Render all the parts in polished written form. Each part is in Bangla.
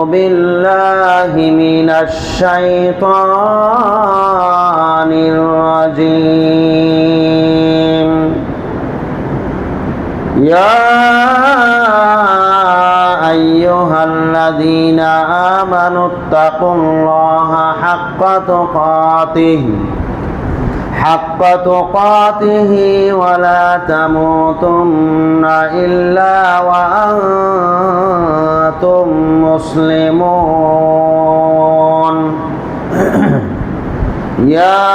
بالله من الشيطان الرجيم يا أيها الذين آمنوا اتقوا الله حق تقاته ولا تموتن إلا وأنتم مسلمون يا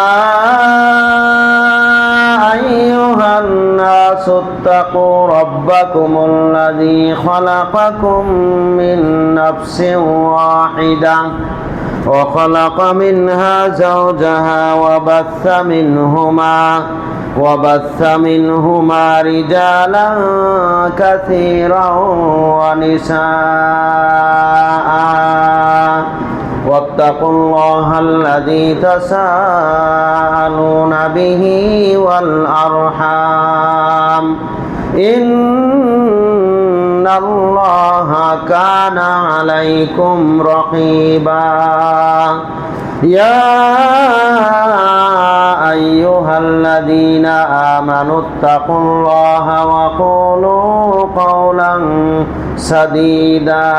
أيها الناس اتقوا ربكم الذي خلقكم من نفس واحدة وخلق منها زوجها وبث منهما رجالا كثيرا ونساء واتقوا الله الذي تساءلون به والأرحام إن الله كان عليكم رقيبا يا أيها الذين آمنوا اتقوا الله وقولوا قولا سديدا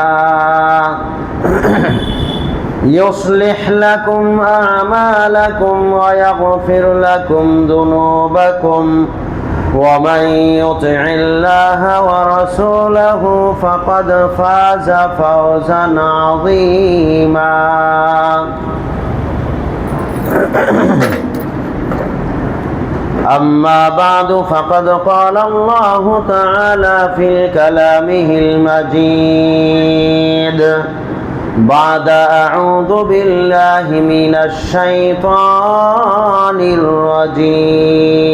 يصلح لكم أعمالكم ويغفر لكم ذنوبكم ومن يطع الله ورسوله فقد فاز فوزا عظيما أما بعد فقد قال الله تعالى في كلامه المجيد بعد أعوذ بالله من الشيطان الرجيم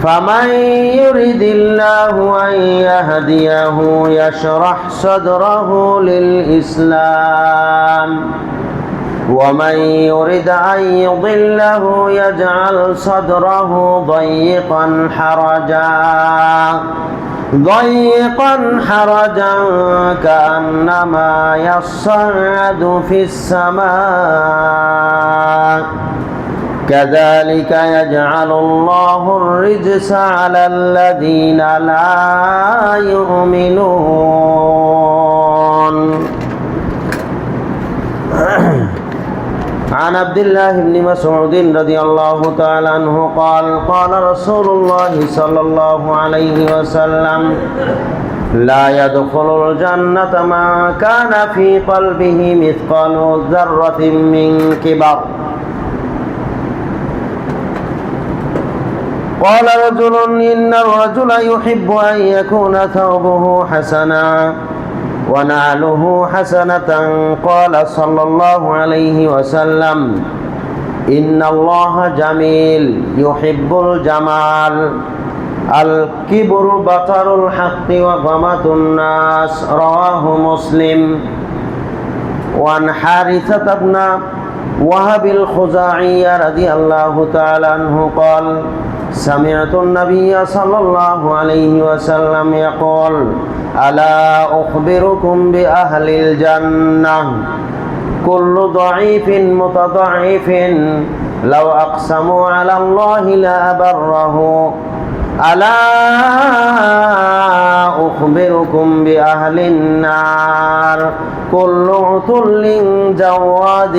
فمن يرد الله أن يهديه يشرح صدره للإسلام ومن يرد أن يضله يجعل صدره ضيقا حرجا كأنما يصعد في السماء كذلك يجعل الله الرجس على الذين لا يؤمنون عن عبد الله بن مسعود رضي الله تعالى عنه قال قال رسول الله صلى الله عليه وسلم لا يدخل الجنة من كان في قلبه مثقال ذرة من كبر قال رجل إن الرجل يحب أن يكون ثوبه حسنا ونعله حسنة قال صلى الله عليه وسلم إن الله جميل يحب الجمال الكبر بطر الحق وغمط الناس رواه مسلم وعن حارثة بن وهب الخزاعي رضي الله تعالى عنه قال سمعت النبي صلى الله عليه وسلم يقول ألا أخبركم بأهل الجنة كل ضعيف متضعف لو أقسموا على الله لأبره ألا أخبركم بأهل النار كل عتل جواد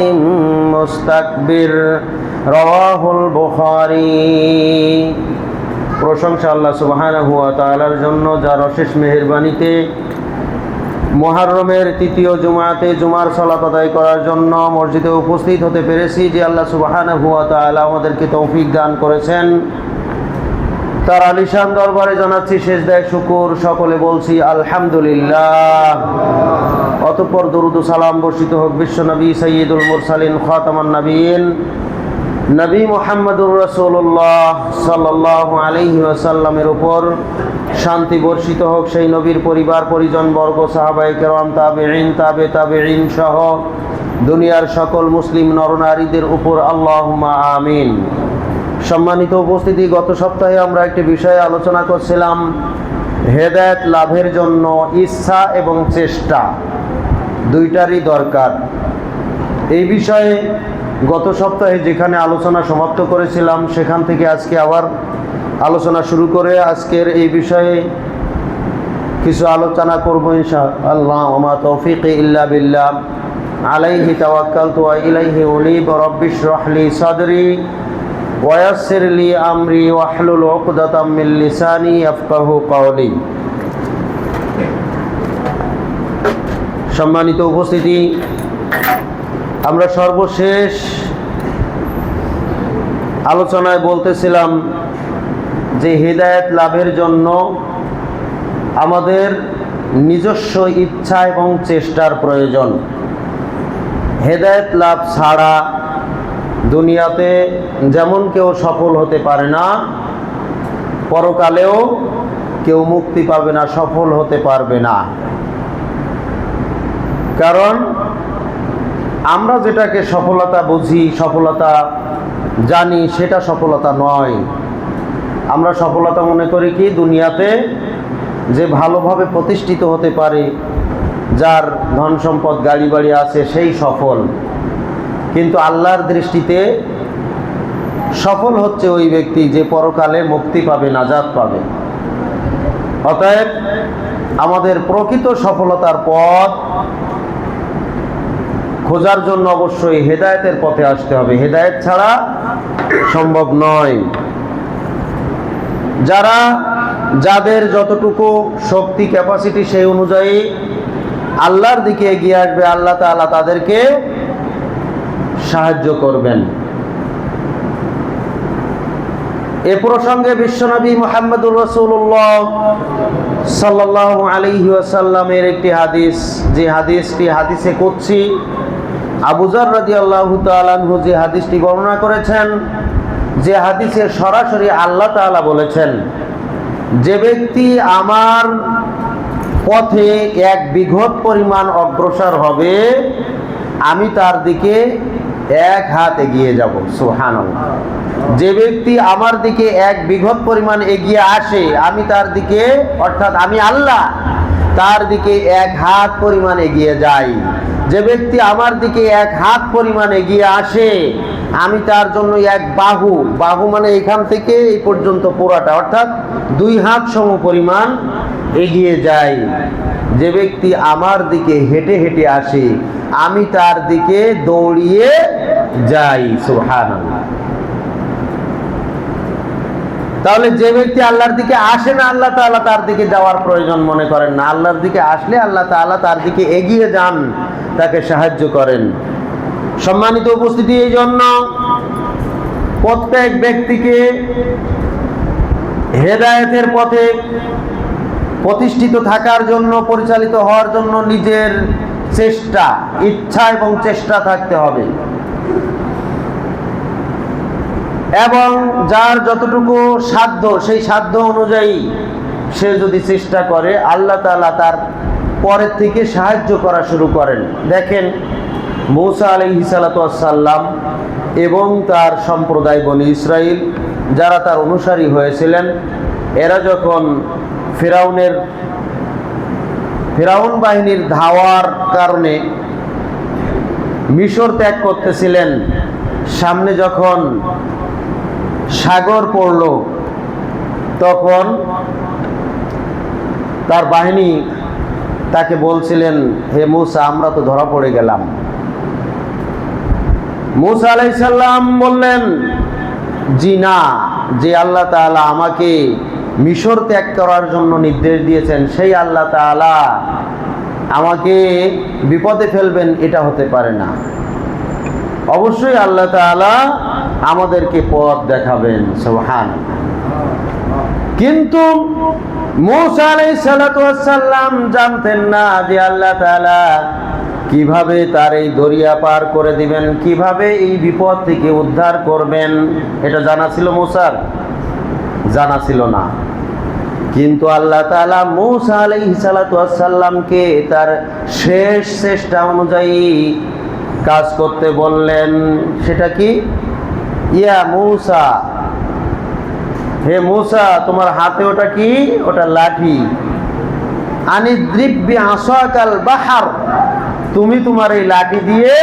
مستكبر رواه البخاري প্রশংসা আল্লাহ সুবহানাহু ওয়া তাআলার জন্য যার অশেষ মেহেরবানিতে মুহররমের তৃতীয় জুমাতে জুমার সালাত আদায় করার জন্য মসজিদে উপস্থিত হতে পেরেছি যে আল্লাহ সুবহানাহু ওয়া তাআলা আমাদেরকে তৌফিক দান করেছেন তার আলিশান দরবারে জানাচ্ছি সিজদায়ে শুকর সকলে বলছি আলহামদুলিল্লাহ অতঃপর দরুদ ও সালাম বর্ষিত হোক বিশ্বনবী সাইয়্যিদুল মুরসালিন খাতামুন নবিয়্যিন নবী মুহাম্মদুর রাসূলুল্লাহ সাল্লাল্লাহু আলাইহি ওয়াসাল্লামের উপর শান্তি বর্ষিত হোক সেই নবীর পরিবার পরিজন বর্গ সাহাবায়ে কেরাম তাবেঈন তাবেঈন সহ দুনিয়ার সকল মুসলিম নরনারীদের উপর আল্লাহুম্মা আমিন। সম্মানিত উপস্থিতি, গত সপ্তাহে আমরা একটি বিষয়ে আলোচনা করছিলাম। হেদায়েত লাভের জন্য ইচ্ছা এবং চেষ্টা দুইটারই দরকার। এই বিষয়ে গত সপ্তাহে যেখানে আলোচনা সমাপ্ত করেছিলাম সেখান থেকে আজকে আবার আলোচনা শুরু করে আজকের এই বিষয়ে কিছু আলোচনা করব ইনশাআল্লাহ। ওয়া মা তৌফিকি ইল্লা বিল্লাহ, আলাইহি তাওয়াক্কালতু ওয়া ইলাইহি উনীব। রাব্বিশ রাহ লি সাদরি ওয়া ইয়াসসির লি আমরি ওয়াহলুল উকদাতাম মিন লিসানি ইয়াফকাহু কওলি। সম্মানিত উপস্থিতি, আমরা সর্বশেষ আলোচনায় বলতেছিলাম যে হেদায়েত লাভের জন্য আমাদের নিজস্ব ইচ্ছা এবং চেষ্টার প্রয়োজন। হেদায়েত লাভ ছাড়া দুনিয়াতে যেমন কেউ সফল হতে পারে না, পরকালেও কেউ মুক্তি পাবে না, সফল হতে পারবে না। কারণ আমরা যেটাকে সফলতা বুঝি, সফলতা জানি, সেটা সফলতা নয়। আমরা সফলতা মনে করি কি, দুনিয়াতে যে ভালোভাবে প্রতিষ্ঠিত হতে পারে, যার ধন সম্পদ গাড়ি বাড়ি আছে, সেই সফল। কিন্তু আল্লাহর দৃষ্টিতে সফল হচ্ছে ওই ব্যক্তি যে পরকালে মুক্তি পাবে, নাজাত পাবে। অতএব আমাদের প্রকৃত সফলতার পথ খোঁজার জন্য অবশ্যই হেদায়েতের পথে আসতে হবে। হেদায়েত ছাড়া সম্ভব নয়। যাদের যতটুকু শক্তি ক্যাপাসিটি সেই অনুযায়ী আল্লাহর দিকে এগিয়ে আসবে, আল্লাহ তাআলা তাদেরকে সাহায্য করবেন। এ প্রসঙ্গে বিশ্বনবী মুহাম্মদুর রাসূলুল্লাহ সাল্লাল্লাহু আলাইহি ওয়াসাল্লামের একটি হাদিস, যে হাদিসটি হাদিসে কুদসি, আবু যর রাদিয়াল্লাহু তাআলা আনহু যে হাদিসটি বর্ণনা করেছেন, যে হাদিসে সরাসরি আল্লাহ তাআলা বলেছেন, যে ব্যক্তি আমার পথে এক বিঘত পরিমাণ অগ্রসর হবে, আমি তার দিকে এক হাত এগিয়ে যাব। সুবহানাল্লাহ। যে ব্যক্তি আমার দিকে এক বিঘত পরিমাণ এগিয়ে আসে, আমি তার দিকে, অর্থাৎ আমি আল্লাহ তার দিকে এক হাত পরিমাণ এগিয়ে যাই। যে ব্যক্তি আমার দিকে এক হাত পরিমাণ এগিয়ে আসে, আমি তার জন্য এক বাহু, বাহু মানে এখান থেকে এই পর্যন্ত পুরাটা, অর্থাৎ 2 হাত সম পরিমাণ এগিয়ে যাই। যে ব্যক্তি আমার দিকে হেঁটে হেঁটে আসে, আমি তার দিকে দৌড়িয়ে যাই। সুবহানাল্লাহ। তাহলে যে ব্যক্তি আল্লাহর দিকে আসে না, আল্লাহ তাআলা তার দিকে যাওয়ার প্রয়োজন মনে করেন না। আল্লাহর দিকে আসলে আল্লাহ তাআলা তার দিকে এগিয়ে যান, তাকে সাহায্য করেন। সম্মানিত উপস্থিতি, এই জন্য প্রত্যেক ব্যক্তিকে হেদায়েতের পথে প্রতিষ্ঠিত থাকার জন্য, পরিচালিত হওয়ার জন্য নিজের চেষ্টা, ইচ্ছা এবং চেষ্টা থাকতে হবে। এবং যার যতটুকু সাধ্য, সেই সাধ্য অনুযায়ী সে যদি চেষ্টা করে, আল্লাহ তাআলা তার পরের থেকে সাহায্য করা শুরু করেন। দেখেন, মূসা আলাইহিস সালাতু ওয়াস সালাম এবং তার সম্প্রদায় বনি ইসরাইল, যারা তার অনুসারী হয়েছিলেন, এরা যখন ফিরাউন বাহিনীর ধাওয়ার কারণে মিশর ত্যাগ করতেছিলেন, সামনে যখন সাগর পড়ল, তখন তার বাহিনী তাকে বলছিলেন, হে মূসা, আমরা তো ধরা পড়ে গেলাম। মূসা আলাইহিস সালাম বললেন, জি না, যে আল্লাহ তাআলা আমাকে মিশর ত্যাগ করার জন্য নির্দেশ দিয়েছেন, সেই আল্লাহ তাআলা আমাকে বিপদে ফেলবেন, এটা হতে পারে না। অবশ্যই আল্লাহ তাআলা আমাদেরকে পথ দেখাবেন। সুবহানাল্লাহ। কিন্তু মূসা আলাইহিস সালাতু ওয়াস সালাম জানতেন না যে আল্লাহ তাআলা কিভাবে তার এই দরিয়া পার করে দিবেন, কিভাবে এই বিপদ থেকে উদ্ধার করবেন। এটা জানা ছিল মূসার? জানা ছিল না। কিন্তু আল্লাহ তাআলা মূসা আলাইহিস সালাতু ওয়াস সালামকে তার শেষ চেষ্টা অনুযায়ী কাজ করতে বললেন। সেটা কি? ইয়া মূসা, হে মূসা, তোমার হাতে ওটা কি? ওটা লাঠি। আনিদ্রিব বিআসাকাল বাহর, তুমি তোমার এই লাঠি দিয়ে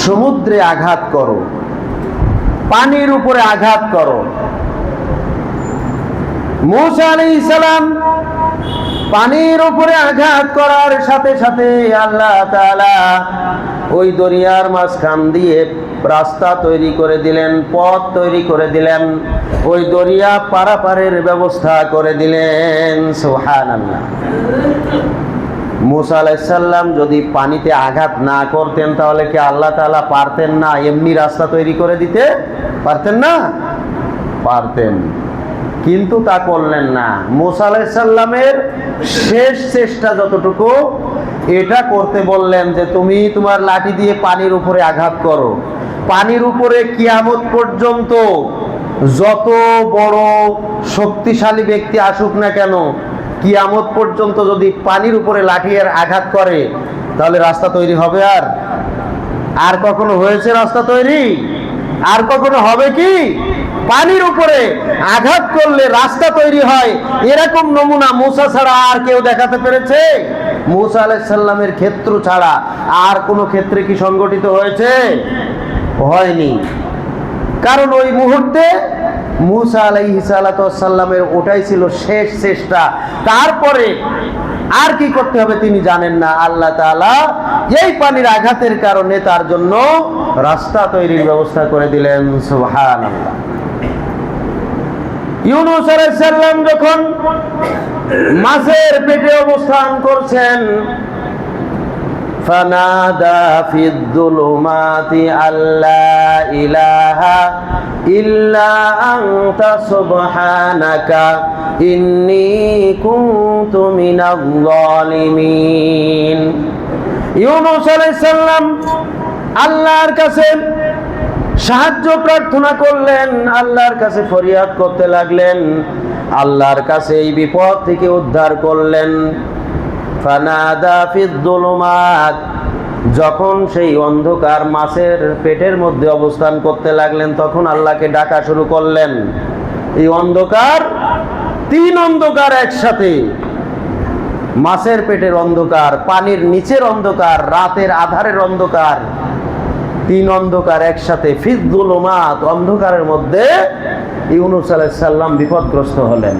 সমুদ্রে আঘাত করো, পানির উপরে আঘাত করো। মূসা আলাইহিস সালাম পানির উপরে আঘাত করার সাথে সাথে আল্লাহ তাআলা ওই দরিয়ার মাঝখান দিয়ে রাস্তা তৈরি করে দিলেন, পথ তৈরি করে দিলেন, ওই দরিয়া পারাপারের ব্যবস্থা করে দিলেন। সুবহানাল্লাহ। মূসা আলাইহিস সালাম যদি পানিতে আঘাত না করতেন তাহলে কি আল্লাহ তাআলা পারতেন না এমনি রাস্তা তৈরি করে দিতে? পারতেন না? পারতেন, কিন্তু তা করলেন না। মূসা আলাইহিস সালামের শেষ চেষ্টা যতটুকু, এটা করতে বললেন যে তুমি তোমার লাঠি দিয়ে পানির উপরে আঘাত করো। পানির উপরে কিয়ামত পর্যন্ত যত বড় শক্তিশালী ব্যক্তি আসুক না কেন, কিয়ামত পর্যন্ত যদি পানির উপরে লাঠির আঘাত করে তাহলে রাস্তা তৈরি হবে? আর কখনো হয়েছে রাস্তা তৈরি? আর কখনো হবে কি? পানির উপরে আঘাত করলে রাস্তা তৈরি হয়, এরকম নমুনা মূসা ছাড়া আর কেউ দেখাতে পেরেছে? মূসা আলাইহিস সালামের ক্ষেত্র ছাড়া আর কোনো ক্ষেত্রে কি সংগঠিত হয়েছে? হয়নি। কারণ ওই মুহূর্তে মূসা আলাইহিস সালামের ওটাই ছিল শেষ চেষ্টা। তারপরে আর কি করতে হবে তিনি জানেন না। আল্লাহ তাআলা এই পানির আঘাতের কারণে তার জন্য রাস্তা তৈরির ব্যবস্থা করে দিলেন। সুবহানাল্লাহ। ইউনূস আলাইহিস সালাম যখন মাছের পেটে অবস্থান করছেন, ফানাদা ফিয-যুলুমাতি আল্লা ইলাহা ইল্লা আনতা সুবহানাকা ইন্নী কুনতু মিনাজ-যালিমিন। ইউনূস আলাইহিস সালাম আল্লাহর কাছে সাহায্য প্রার্থনা করলেন, আল্লাহর কাছে ফরিয়াদ করতে লাগলেন, আল্লাহর কাছে এই বিপদ থেকে উদ্ধার করলেন। ফানাদা ফিয-যুলুমাত, যখন সেই অন্ধকার মাছের পেটের মধ্যে অবস্থান করতে লাগলেন তখন আল্লাহকে ডাকা শুরু করলেন। এই অন্ধকার, তিন অন্ধকার একসাথে, মাছের পেটের অন্ধকার, পানির নিচের অন্ধকার, রাতের আধারের অন্ধকার, তিন অন্ধকার একসাথে, ফিয-যুলুমাত, অন্ধকারের মধ্যে ইউনূস আলাইহিস সালাম বিপদগ্রস্ত হলেন।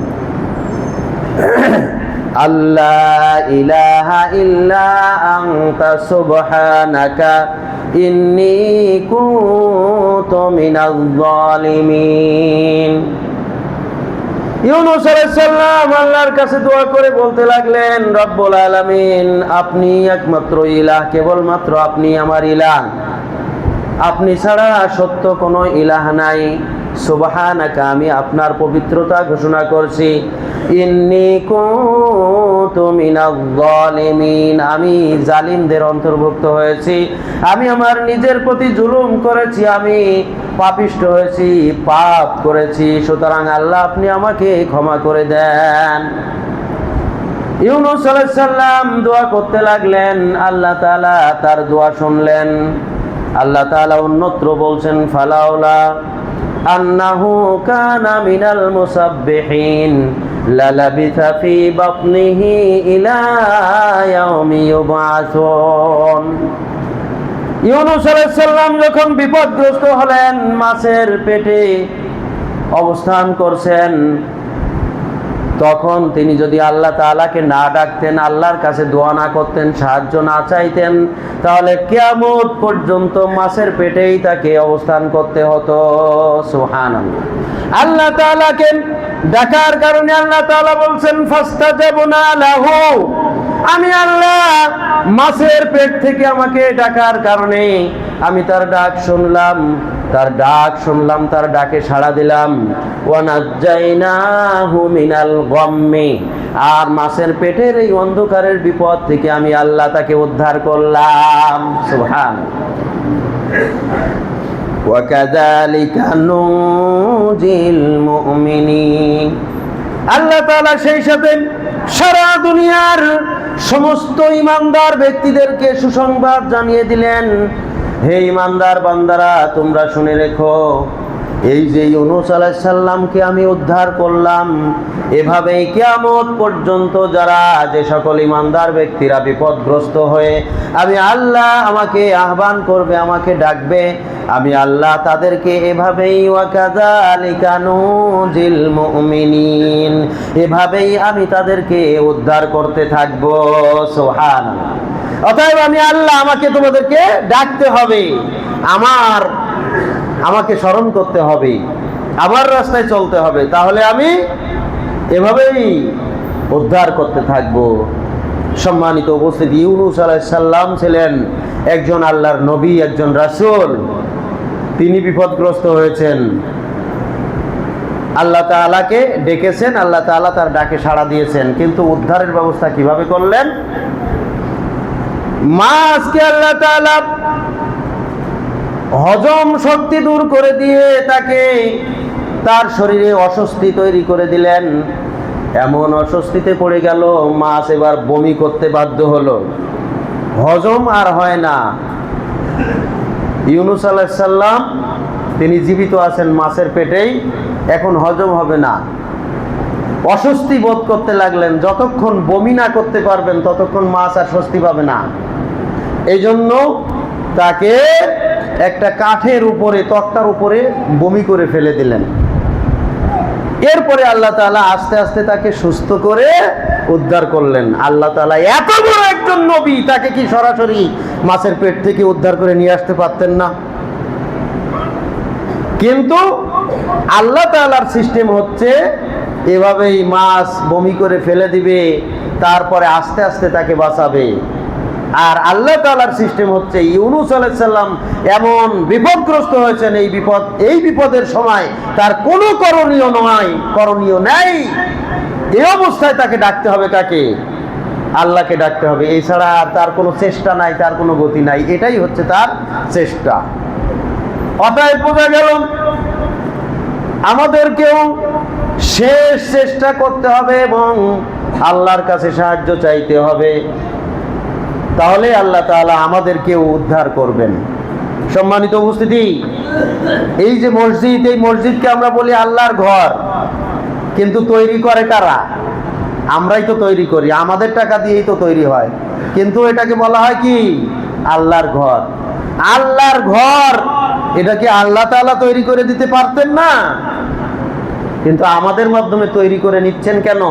আল্লা ইলাহা ইল্লা আনতা সুবহানাকা ইন্নী কুনতু মিনাজ-যালিমিন। ইউনূস আলাইহিস সালাম আল্লাহর কাছে দোয়া করে বলতে লাগলেন, রব্বুল আলামিন, আপনি একমাত্র ইলাহ, কেবলমাত্র আপনি আমার ইলাহ, আপনি ছাড়া সত্য কোনো ইলাহ নাই। সুবহানাকা, আমি আপনার পবিত্রতা ঘোষণা করছি। ইন্নী কুনতু মিনাজ-যালিমিন, আমি জালিমদের অন্তর্ভুক্ত হয়েছি, আমি আমার নিজের প্রতি জুলুম করেছি, আমি পাপিষ্ঠ হয়েছি, পাপ করেছি, সুতরাং আল্লাহ আপনি আমাকে ক্ষমা করে দেন। ইউনূস আলাইহিস সালাম দোয়া করতে লাগলেন, আল্লাহ তাআলা তার দোয়া শুনলেন। আল্লাহ তাআলা অন্যত্র বলছেন, ফালাউলা আন্নাহু কানা মিনাল মুসাব্বিহিন লালাবিথা ফি বাতনিহি ইলা ইয়াউমি ইউবআসুন। ইউনূস আলাইহিস সালাম যখন বিপদগ্রস্ত হলেন, মাছের পেটে অবস্থান করছেন, তখন তিনি যদি আল্লাহ তাআলাকে না ডাকতেন, আল্লাহর কাছে দোয়া না করতেন, সাহায্য না চাইতেন, তাহলে কিয়ামত পর্যন্ত মাছের পেটেই তাকে অবস্থান করতে হতো। সুবহানাল্লাহ। আল্লাহ তাআলাকে ডাকার কারণে আল্লাহ তাআলা বলছেন, ফাস্তাজাবনা লাহু, আমি আল্লাহ মাছের পেট থেকে আমাকে ডাকার কারণে আমি তার ডাক শুনলাম, তার ডাকে সাড়া দিলাম। ওয়া নাজ্জাইনাহু মিনাল গাম্মি, আর মাছের পেটের এই অন্ধকারের বিপদ থেকে আমি আল্লাহ তাকে উদ্ধার করলাম। সুবহানাল্লাহ। ওয়া কাযালিকা নুজিল মুমিনিন, আল্লাহ তাআলা সেই সাথে সারা দুনিয়ার সমস্ত ইমানদার ব্যক্তিদেরকে সুসংবাদ জানিয়ে দিলেন, হে ইমানদার বান্দারা, তোমরা শুনে রেখো, এই যে ইউনূস আলাইহিস সালামকে আমি উদ্ধার করলাম, এভাবেই কিয়ামত পর্যন্ত যারা যে সকল ঈমানদার ব্যক্তিরা বিপদগ্রস্ত হয়ে আমি আল্লাহ আমাকে আহ্বান করবে, আমাকে ডাকবে, আমি আল্লাহ তাদেরকে এভাবেই ওয়া কাযালিকা নুজিল মুমিনিন, এভাবেই আমি তাদেরকে উদ্ধার করতে থাকব। সুবহানাল্লাহ। অতএব আমি আল্লাহ, আমাকে তোমাদেরকে ডাকতে হবে, আমাকে স্মরণ করতে হবে, আমার রাস্তায় চলতে হবে, তাহলে আমি এভাবেই উদ্ধার করতে থাকব। সম্মানিত উপস্থিতি, ইউনূস আলাইহিস সালাম ছিলেন একজন আল্লাহর নবী, একজন রাসূল। তিনি বিপদগ্রস্ত হয়েছেন, আল্লাহ তাআলাকে ডেকেছেন, আল্লাহ তাআলা তার ডাকে সাড়া দিয়েছেন, কিন্তু উদ্ধারের ব্যবস্থা কিভাবে করলেন? মাছকে আল্লাহ তাআলা হজম শক্তি দূর করে দিয়ে তাকে তার শরীরে অস্বস্তি তৈরি করে দিলেন। এমন অস্বস্তিতে পড়ে গেল, মাছ এবার বমি করতে বাধ্য হলো, হজম আর হয় না। ইউনূস আলাইহিস সালাম তিনি জীবিত আছেন মাছের পেটেই, এখন হজম হবে না, অস্বস্তি বোধ করতে লাগলেন। যতক্ষণ বমি না করতে পারবেন ততক্ষণ মাছ আর স্বস্তি পাবে না। এই জন্য তাকে একটা কাঠের উপরে, তক্তার উপরে বমি করে ফেলে দিলেন। এরপরে আল্লাহ তাআলা আস্তে আস্তে তাকে সুস্থ করে উদ্ধার করলেন। আল্লাহ তাআলা এত বড় একজন নবী, তাকে কি সরাসরি মাছের পেট থেকে উদ্ধার করে নিয়ে আসতে পারতেন না? কিন্তু আল্লাহ তাআলার সিস্টেম হচ্ছে এভাবেই মাছ বমি করে ফেলে দিবে, তারপরে আস্তে আস্তে তাকে বাঁচাবে। আর আল্লাহ তাআলার সিস্টেম হচ্ছে ইউনূস আলাইহিস সালাম এমন বিপদগ্রস্ত হয়েছেন, এই বিপদের সময় তার কোনো করণীয় নাই। এই অবস্থায় তাকে ডাকতে হবে কাকে? আল্লাহকে ডাকতে হবে। এছাড়া তার কোনো চেষ্টা নাই, তার কোনো গতি নাই। এটাই হচ্ছে তার চেষ্টা। অতএব বোঝা গেল আমাদেরকেও শেষ চেষ্টা করতে হবে এবং আল্লাহর কাছে সাহায্য চাইতে হবে, তাহলে আল্লাহ তাআলা আমাদেরকেও উদ্ধার করবেন। সম্মানিত উপস্থিতি, এই যে মসজিদ, এই মসজিদকে আমরা বলি আল্লাহর ঘর, কিন্তু তৈরি করে কারা? আমরাই তো তৈরি করি, আমাদের টাকা দিয়েই তো তৈরি হয়, কিন্তু এটাকে বলা হয় কি? আল্লাহর ঘর। আল্লাহর ঘর, এটা কি আল্লাহ তাআলা তৈরি করে দিতে পারতেন না? কিন্তু আমাদের মাধ্যমে তৈরি করে নিচ্ছেন কেন?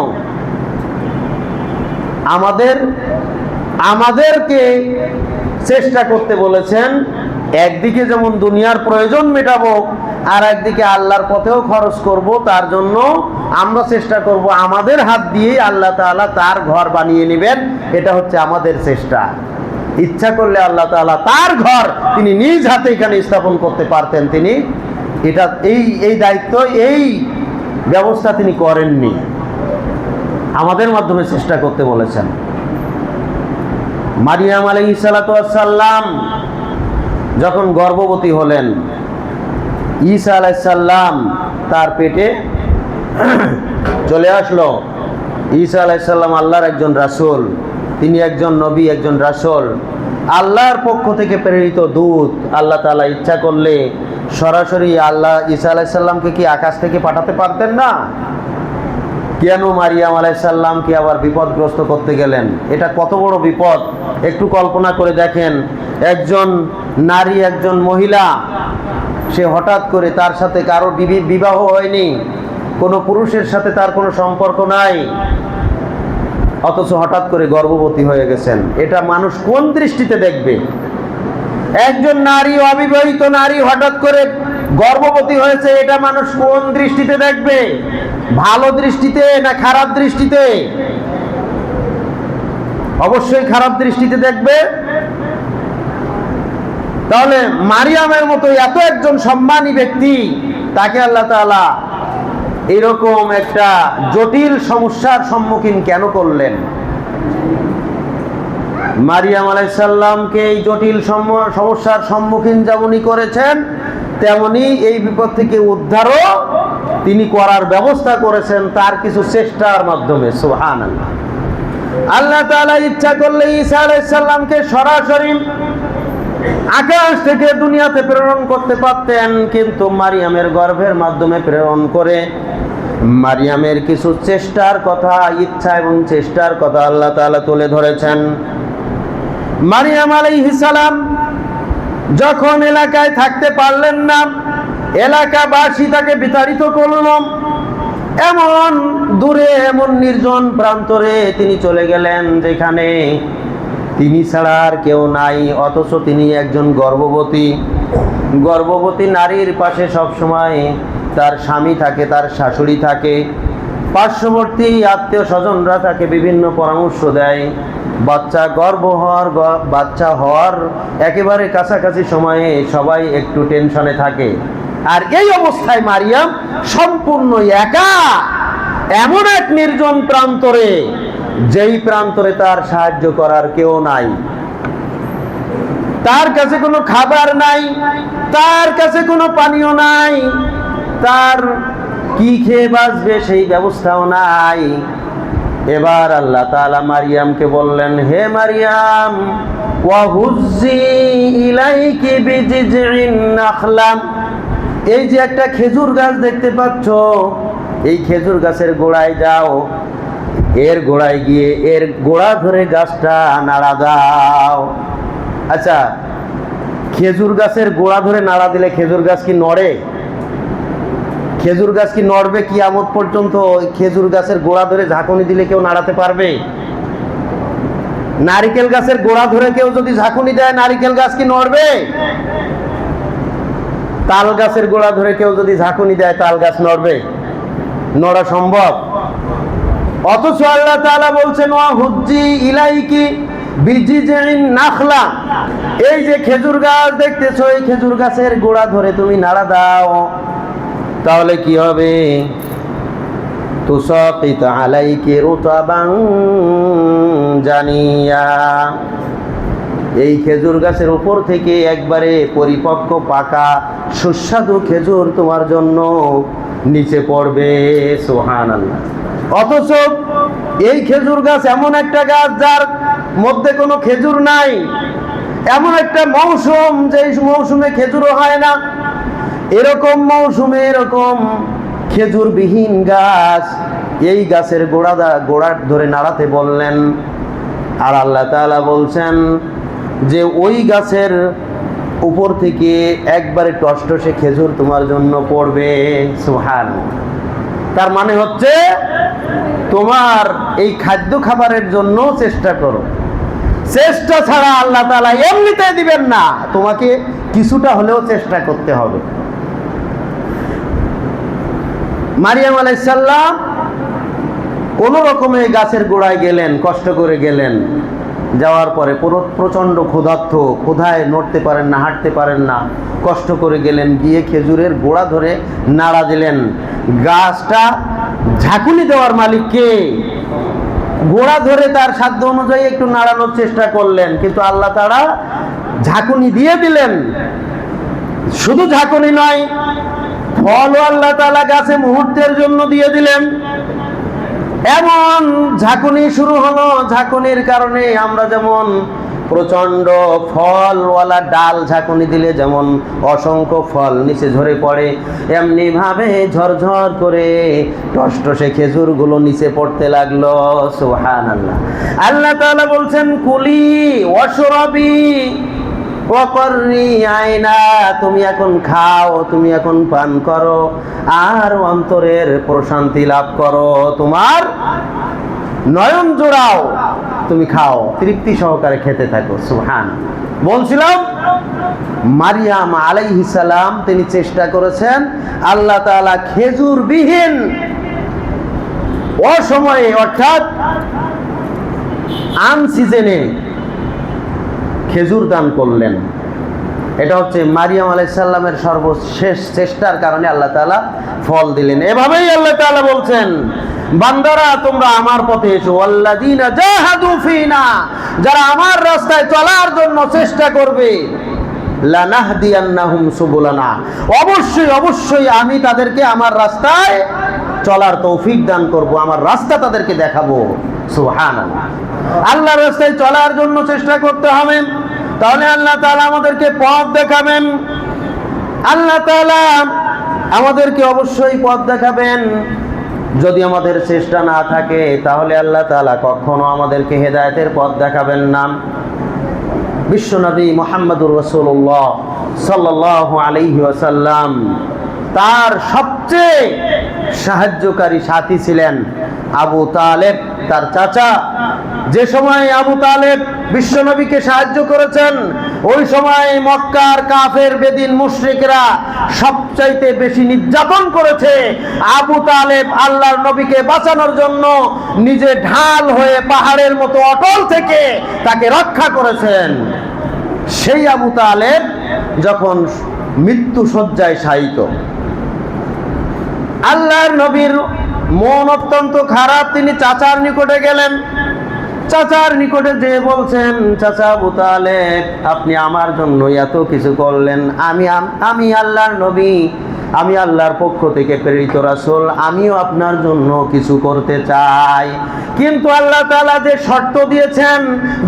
আমাদেরকে চেষ্টা করতে বলেছেন। একদিকে যেমন দুনিয়ার প্রয়োজন মেটাবো, আর একদিকে আল্লাহর পথেও খরচ করব। তার জন্য আমরা চেষ্টা করব আমাদের হাত দিয়ে আল্লাহ তাআলা তার ঘর বানিয়ে নেবেন। এটা হচ্ছে আমাদের চেষ্টা। ইচ্ছা করলে আল্লাহ তাআলা তার ঘর তিনি নিজ হাতে এখানে স্থাপন করতে পারতেন। তিনি এই দায়িত্ব, এই ব্যবস্থা তিনি করেননি, আমাদের মাধ্যমে চেষ্টা করতে বলেছেন। মারিয়াম আলাইহিস সালাতু ওয়াস সালাম যখন গর্ভবতী হলেন, ঈসা আলাইহিস সালাম তার পেটে চলে আসলো। ঈসা আলাইহিস সালাম আল্লাহর একজন রাসূল, তিনি একজন নবী, একজন রাসূল, আল্লাহর পক্ষ থেকে প্রেরিত দূত। আল্লাহ তাআলা ইচ্ছা করলে সরাসরি আল্লাহ ঈসা আলাইহিস সালামকে কি আকাশ থেকে পাঠাতে পারতেন না? কেন মারিয়াম আলাইহিস সালামকে আবার বিপদগ্রস্ত করতে গেলেন? এটা কত বড় বিপদ একটু কল্পনা করে দেখেন। একজন নারী, একজন মহিলা, সে হঠাৎ করে, তার সাথে কারো বিবাহ হয়নি, কোনো পুরুষের সাথে তার কোনো সম্পর্ক নাই, অথচ হঠাৎ করে গর্ভবতী হয়ে গেছেন। এটা মানুষ কোন দৃষ্টিতে দেখবে? একজন নারী, অবিবাহিত নারী হঠাৎ করে গর্ভবতী হয়েছে, এটা মানুষ কোন দৃষ্টিতে দেখবে? ভালো দৃষ্টিতে না খারাপ দৃষ্টিতে? অবশ্যই খারাপ দৃষ্টিতে দেখবে। তাহলে মারিয়ামের মতো এত একজন সম্মানী ব্যক্তি, তাকে আল্লাহ তাআলা এরকম একটা জটিল সমস্যার সম্মুখীন কেন করলেন? মারিয়াম আলাইহিস সালামকে এই জটিল সমস্যার সম্মুখীন যেমনই করেছেন, তেমনি এই বিপদ থেকে উদ্ধারও তিনি করার ব্যবস্থা করেছেন তার কিছু চেষ্টার মাধ্যমে। সুবহানাল্লাহ। আল্লাহ তাআলা ইচ্ছা করলে ঈসা আলাইহিস সালামকে সরাসরি আকাশ থেকে দুনিয়াতে প্রেরণ করতে পারতেন, কিন্তু মারিয়ামের গর্ভের মাধ্যমে প্রেরণ করে মারিয়ামের কিছু চেষ্টার কথা, ইচ্ছা এবং চেষ্টার কথা আল্লাহ তাআলা তুলে ধরেছেন। মারিয়াম আলাইহিস সালাম যখন এলাকায় থাকতে পারলেন না, এলাকাবাসী তাকে বিতাড়িত করল। এমন দূরে, এমন নির্জন প্রান্তরে তিনি চলে গেলেন যেখানে তিনি ছাড়া আর কেউ নাই, অথচ তিনি একজন গর্ভবতী নারীর পাশে সবসময় তার স্বামী থাকে, তার শাশুড়ি থাকে, পার্শ্ববর্তী আত্মীয় স্বজনরা তাকে বিভিন্ন পরামর্শ দেয়। বাচ্চা হওয়ার একেবারে কাছাকাছি সময়ে সবাই একটু টেনশনে থাকে। আর এই অবস্থায় মারিয়াম সম্পূর্ণ একা এমন এক নির্জন প্রান্তরে, যেই প্রান্তরে তার সাহায্য করার কেউ নাই, তার কাছে কোনো খাবার নাই, তার কাছে কোনো পানীয় নাই, তার কি খেয়ে বাঁচবে সেই ব্যবস্থাও নাই। এবার আল্লাহ তাআলা মারিয়ামকে বললেন, হে মারিয়াম, ওয়াহুজ্জি ইলাইকি বিজিজিন নাখলা, এই যে একটা খেজুর গাছ দেখতে পাচ্ছ, এই খেজুর গাছের গোড়ায় যাও, এর গোড়ায় গিয়ে এর গোড়া ধরে গাছটা নাড়া দাও। আচ্ছা, খেজুর গাছের গোড়া ধরে নাড়া দিলে খেজুর গাছ কি নড়ে? খেজুর গাছ কি নড়বে? কিয়ামত পর্যন্ত খেজুর গাছের গোড়া ধরে ঝাঁকুনি দিলে কেউ নাড়াতে পারবে? নারিকেল গাছের গোড়া ধরে কেউ যদি ঝাঁকুনি দেয়, নারিকেল গাছ কি নড়বে? তাল গাছের গোড়া ধরে কেউ যদি ঝাঁকুনি দেয়, তাল গাছ নড়বে? নড়া সম্ভব? অথচ আল্লাহ তাআলা বলছেন, ওয়াহুজ্জি ইলাইকি বিজিজিন নাখলা, এই যে খেজুর গাছ দেখতেছো, এই খেজুর গাছের গোড়া ধরে তুমি নাড়া দাও, তাহলে কি হবে? তুসাকিত আলাইকি রুতাবান জানিয়া, এই খেজুর গাছের উপর থেকে একবারে পরিপক্ক পাকা সুস্বাদু খেজুর তোমার জন্য নিচে পড়বে। সুবহানাল্লাহ। অথচ এই খেজুর গাছ এমন একটা গাছ যার মধ্যে কোনো খেজুর নাই, এমন একটা মৌসুম যে মৌসুমে খেজুরও হয় না, এরকম মৌসুমে এরকম খেজুরবিহীন গাছ, এই গাছের গোড়া ধরে নাড়াতে বললেন। আর আল্লাহ তাআলা বলছেন যে ওই গাছের উপর থেকে একবারে টসটসে খেজুর তোমার জন্য পড়বে। সুবহানাল্লাহ। তার মানে হচ্ছে তোমার এই খাদ্য খাবারের জন্য চেষ্টা করো, চেষ্টা ছাড়া আল্লাহ তাআলা এমনিতে দিবেন না, তোমাকে কিছুটা হলেও চেষ্টা করতে হবে। মারিয়াম আলাইহিস সালাম কোন রকমে গাছের গোড়ায় গেলেন, কষ্ট করে গেলেন। যাওয়ার পরে প্রচন্ড ক্ষুধায় নড়তে পারেন না, হাঁটতে পারেন না, কষ্ট করে গেলেন, গিয়ে খেজুরের গোড়া ধরে নাড়া দিলেন। গাছটা ঝাঁকুনি দেওয়ার মালিক কে? গোড়া ধরে তার সাধ্য অনুযায়ী একটু নাড়ানোর চেষ্টা করলেন, কিন্তু আল্লাহ তাআলা ঝাঁকুনি দিয়ে দিলেন। শুধু ঝাঁকুনি নয়, ফলও আল্লাহ তাআলা গাছে মুহূর্তের জন্য দিয়ে দিলেন। এমন ঝাঁকুনি শুরু হলো, ঝাঁকুনির কারণে আমরা যেমন প্রচন্ড ফলওয়ালা ডাল ঝাঁকুনি দিলে যেমন অসংখ্য ফল নিচে ঝরে পড়ে, এমনি ভাবে ঝরঝর করে টসটসে খেজুরগুলো নিচে পড়তে লাগলো। সুবহানাল্লাহ। আল্লাহ তাআলা বলছেন, কুলি ওয়াশরাবি ওয়াকররি আইনা, তুমি এখন খাও, তুমি এখন পান করো, আর অন্তরের প্রশান্তি লাভ করো, তোমার নয়ন জোড়াও, তুমি খাও, তৃপ্তি সহকারে খেতে থাকো। সুবহানাল্লাহ। বলছিলাম মারিয়াম আলাইহিস সালাম তিনি চেষ্টা করেছেন, আল্লাহ তাআলা খেজুরবিহীন অসময়ে অর্থাৎ আনসিজনে খেজুর দান করলেন। এটা হচ্ছে মারিয়াম আলাইহিস সালামের সর্বশেষ চেষ্টার কারণে আল্লাহ তাআলা ফল দিলেন। এভাবেই আল্লাহ তাআলা বলছেন, বান্দারা তোমরা আমার পথে এসো, আল্লাযীনা জাহাদু ফিনা, যারা আমার রাস্তায় চলার জন্য চেষ্টা করবে, লানাহদিয়ান্নাহুম সুবুলানা, অবশ্যই আমি তাদেরকে আমার রাস্তায় চলার তৌফিক দান করব, আমার রাস্তা তাদেরকে দেখাবো। সুবহানাল্লাহ। আল্লাহর রাস্তায় চলার জন্য চেষ্টা করতে হবে। তাহলে আল্লাহ তাআলা আমাদেরকে পথ দেখাবেন। আল্লাহ তাআলা আমাদেরকে অবশ্যই পথ দেখাবেন। যদি আমাদের চেষ্টা না থাকে তাহলে আল্লাহ তাআলা কখনো আমাদেরকে হেদায়েতের পথ দেখাবেন না। বিশ্বনবী মুহাম্মদুর রাসূলুল্লাহ সাল্লাল্লাহু আলাইহি ওয়াসাল্লাম তার সবচেয়ে সাহায্যকারী সাথী ছিলেন আবু তালেব, তার চাচা। যে সময় আবু তালেব বিশ্বনবীকে সাহায্য করেছেন, ওই সময় মক্কার কাফের বেদিন মুশরিকরা সবচাইতে বেশি নির্যাতন করেছে। আবু তালেব আল্লাহর নবীকে বাঁচানোর জন্য নিজে ঢাল হয়ে পাহাড়ের মতো অটল থেকে তাকে রক্ষা করেছেন। সেই আবু তালেব যখন মৃত্যু শয্যায় শায়িত, আল্লাহর নবীর মন অত্যন্ত খারাপ। তিনি চাচার নিকটে গেলেন। চাচার নিকটে যেয়ে বলছেন, চাচা আবু তালেব, আপনি আমার জন্য এত কিছু করলেন, আমি আল্লাহর নবী, আমি আল্লাহর পক্ষ থেকে প্রেরিত রাসূল, আমিও আপনার জন্য কিছু করতে চাই। কিন্তু আল্লাহ তাআলা যে শর্ত দিয়েছেন,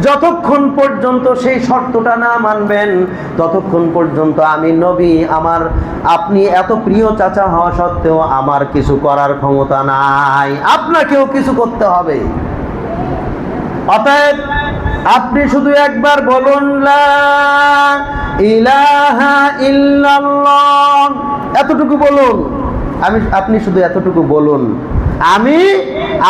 যতক্ষণ পর্যন্ত সেই শর্তটা না মানবেন ততক্ষণ পর্যন্ত আমি নবী, আপনি এত প্রিয় চাচা হওয়া সত্ত্বেও আমার কিছু করার ক্ষমতা নাই, আপনাকেও কিছু করতে হবে। অতএব আপনি শুধু একবার বলুন লা ইলাহা ইল্লাল্লাহ, এতটুকু বলুন। আপনি শুধু এতটুকু বলুন, আমি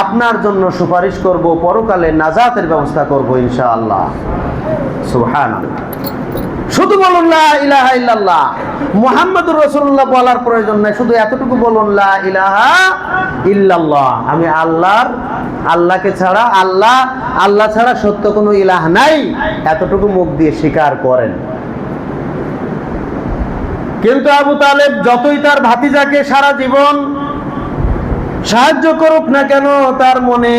আপনার জন্য সুপারিশ করব, পরকালে নাজাতের ব্যবস্থা করব ইনশাআল্লাহ। সুবহানাল্লাহ। শুধু বলুন লা ইলাহা ইল্লাল্লাহ, মুহাম্মাদুর রাসূলুল্লাহ বলার প্রয়োজন নাই, শুধু এতটুকু বলুন লা ইলাহা ইল্লাল্লাহ, আমি আল্লাহকে ছাড়া, আল্লাহ ছাড়া সত্য কোনো ইলাহ নাই, এতটুকু মুখ দিয়ে স্বীকার করেন। কিন্তু আবু তালেব যতই তার ভাতিজাকে সারা জীবন সাহায্য করুক না কেন, তার মনে